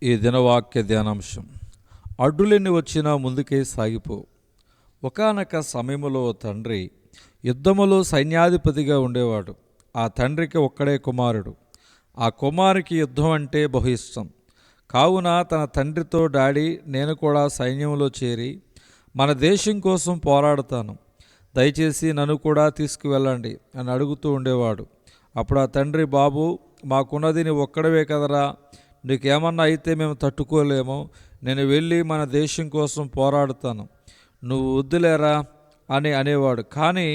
ఈ దినవాక్య ధ్యానాంశం. అడ్డులెన్ని వచ్చినా ముందుకే సాగిపో. ఒకానొక సమయంలో తండ్రి యుద్ధములో సైన్యాధిపతిగా ఉండేవాడు. ఆ తండ్రికి ఒక్కడే కుమారుడు. ఆ కుమారునికి యుద్ధం అంటే బహు ఇష్టం. కావున తన తండ్రితో, డాడీ, నేను కూడా సైన్యంలో చేరి మన దేశం కోసం పోరాడతాను, దయచేసి నన్ను కూడా తీసుకువెళ్ళండి అని అడుగుతూ ఉండేవాడు. అప్పుడు ఆ తండ్రి, బాబు, మాకున్నది నీ ఒక్కడవే కదరా, నీకేమన్నా అయితే మేము తట్టుకోలేము, నేను వెళ్ళి మన దేశం కోసం పోరాడుతాను, నువ్వు వద్దులేరా అని అనేవాడు. కానీ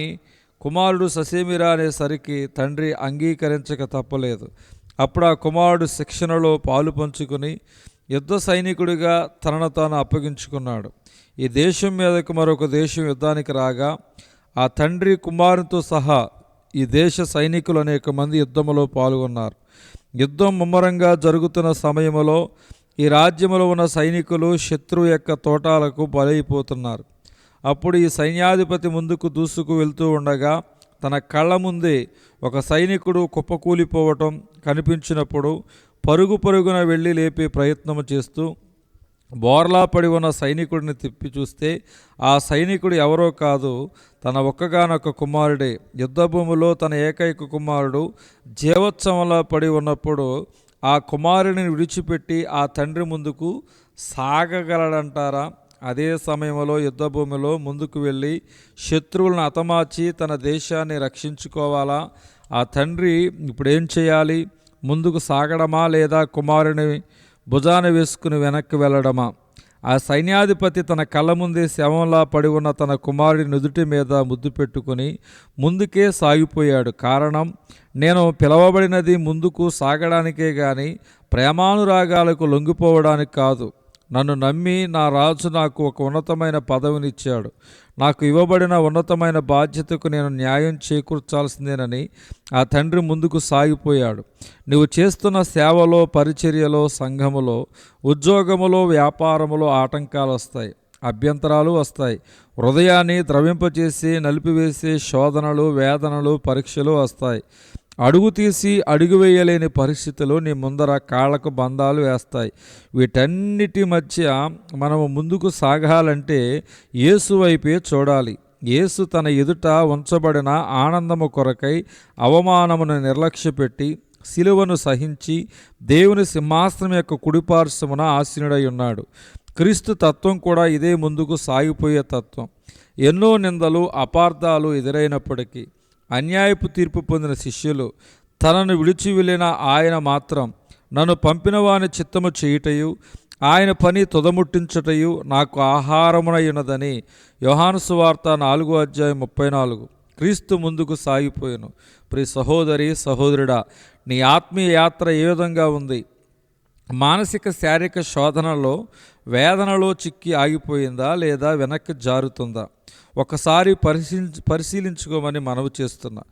కుమారుడు ససేమిరా అనేసరికి తండ్రి అంగీకరించక తప్పలేదు. అప్పుడు ఆ కుమారుడు శిక్షణలో పాలు పంచుకుని యుద్ధ సైనికుడిగా తనను తాను అప్పగించుకున్నాడు. ఈ దేశం మీదకు మరొక దేశం యుద్ధానికి రాగా ఆ తండ్రి కుమారునితో సహా ఈ దేశ సైనికులు అనేక మంది యుద్ధంలో పాల్గొన్నారు. యుద్ధం ముమ్మరంగా జరుగుతున్న సమయంలో ఈ రాజ్యంలో ఉన్న సైనికులు శత్రువు యొక్క తోటాలకు బలైపోతున్నారు. అప్పుడు ఈ సైన్యాధిపతి ముందుకు దూసుకు వెళ్తూ ఉండగా తన కళ్ళ ముందే ఒక సైనికుడు కుప్పకూలిపోవటం కనిపించినప్పుడు పరుగున వెళ్ళి లేపే ప్రయత్నం చేస్తూ బోర్లా పడి ఉన్న సైనికుడిని తిప్పి చూస్తే ఆ సైనికుడు ఎవరో కాదు, తన ఒక్కగానొక్క కుమారుడే. యుద్ధభూమిలో తన ఏకైక కుమారుడు జీవోత్సవంలో పడి ఉన్నప్పుడు ఆ కుమారుడిని విడిచిపెట్టి ఆ తండ్రి ముందుకు సాగగలడంటారా? అదే సమయంలో యుద్ధభూమిలో ముందుకు వెళ్ళి శత్రువులను హతమార్చి తన దేశాన్ని రక్షించుకోవాలా? ఆ తండ్రి ఇప్పుడేం చేయాలి? ముందుకు సాగడమా లేదా కుమారుని భుజాన వేసుకుని వెనక్కి వెళ్ళడమా? ఆ సైన్యాధిపతి తన కళ్ళ ముందే శవంలా పడి ఉన్న తన కుమారుడి నుదుటి మీద ముద్దు పెట్టుకుని ముందుకే సాగిపోయాడు. కారణం, నేను పిలవబడినది ముందుకు సాగడానికే గాని ప్రేమానురాగాలకు లొంగిపోవడానికి కాదు. నన్ను నమ్మి నా రాజు నాకు ఒక ఉన్నతమైన పదవినిచ్చాడు. నాకు ఇవ్వబడిన ఉన్నతమైన బాధ్యతకు నేను న్యాయం చేకూర్చాల్సిందేనని ఆ తండ్రి ముందుకు సాగిపోయాడు. నువ్వు చేస్తున్న సేవలో, పరిచర్యలో, సంఘములో, ఉద్యోగములో, వ్యాపారములో ఆటంకాలు వస్తాయి, అభ్యంతరాలు వస్తాయి. హృదయాన్ని ద్రవింపచేసి నలిపివేసే శోధనలు, వేదనలు, పరీక్షలు వస్తాయి. అడుగు తీసి అడుగు వేయలేని పరిస్థితులు నీ ముందర కాళ్లకు బంధాలు వేస్తాయి. వీటన్నిటి మధ్య మనము ముందుకు సాగాలంటే యేసు వైపే చూడాలి. యేసు తన ఎదుట ఉంచబడిన ఆనందము కొరకై అవమానమును నిర్లక్ష్యపెట్టి సిలువను సహించి దేవుని సింహాసనం యొక్క కుడిపార్శ్వమున ఆసీనుడై ఉన్నాడు. క్రీస్తు తత్వం కూడా ఇదే ముందుకు సాగిపోయే తత్వం. ఎన్నో నిందలు, అపార్థాలు ఎదురైనప్పటికీ అన్యాయపు తీర్పు పొందిన శిష్యులు తనను విడిచి వెళ్ళిన ఆయన మాత్రం నన్ను పంపిన వాని చిత్తము చేయుటయు ఆయన పని తుదముట్టించుటయు నాకు ఆహారమునై ఉన్నదని యోహాను సువార్త 4:34. క్రీస్తు ముందుకు సాగిపోయాను. ప్రియ సహోదరి, సహోదరుడా, నీ ఆత్మీయ యాత్ర ఏ విధంగా ఉంది? మానసిక శారీరక శోధనలో, వేదనలో చిక్కి ఆగిపోయిందా లేదా వెనక్కి జారుతుందా? ఒకసారి పరిశీలించుకోమని మనవి చేస్తున్నా.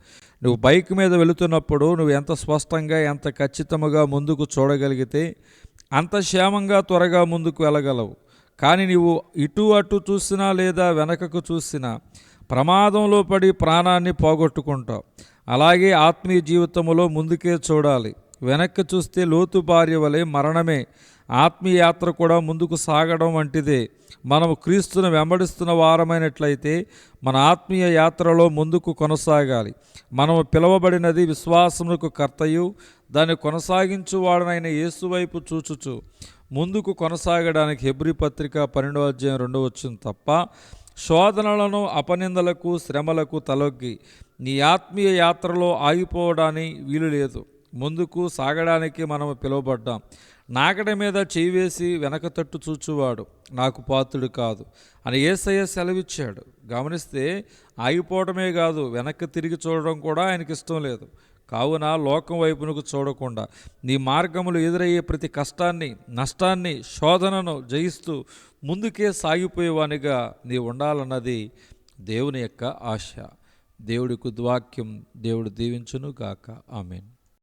నువ్వు బైక్ మీద వెళుతున్నప్పుడు నువ్వు ఎంత స్పష్టంగా, ఎంత ఖచ్చితంగా ముందుకు చూడగలిగితే అంత క్షేమంగా త్వరగా ముందుకు వెళ్ళగలవు. కానీ నువ్వు ఇటు అటు చూసినా లేదా వెనకకు చూసినా ప్రమాదంలో పడి ప్రాణాన్ని పోగొట్టుకుంటావు. అలాగే ఆత్మీయ జీవితంలో ముందుకే చూడాలి. వెనక్కి చూస్తే లోతు భార్య వలె మరణమే. ఆత్మీయ యాత్ర కూడా ముందుకు సాగడం వంటిదే. మనము క్రీస్తును వెంబడిస్తున్న వారమైనట్లయితే మన ఆత్మీయ యాత్రలో ముందుకు కొనసాగాలి. మనము పిలువబడినది విశ్వాసమునకు కర్తయు దాన్ని కొనసాగించువాడనైన యేసు వైపు చూచుచు ముందుకు కొనసాగడానికి. హెబ్రీ పత్రిక 12:2 తప్ప శోధనలను, అపనిందలకు, శ్రమలకు తలొగ్గి నీ ఆత్మీయ యాత్రలో ఆగిపోవడానికి వీలు లేదు. ముందుకు సాగడానికి మనము పిలువబడ్డాం. నాగడ మీద చేయి వేసి వెనక తట్టు చూచువాడు నాకు పాత్రుడు కాదు అని యేసయ్య సెలవిచ్చాడు. గమనిస్తే ఆగిపోవడమే కాదు, వెనక్కి తిరిగి చూడడం కూడా ఆయనకి ఇష్టం లేదు. కావున లోకం వైపునకు చూడకుండా నీ మార్గములు ఎదురయ్యే ప్రతి కష్టాన్ని, నష్టాన్ని, శోధనను జయిస్తూ ముందుకే సాగిపోయేవానిగా నీ ఉండాలన్నది దేవుని యొక్క ఆశ. దేవుడి వాక్యం దేవుడు దీవించును గాక. ఆమేన్.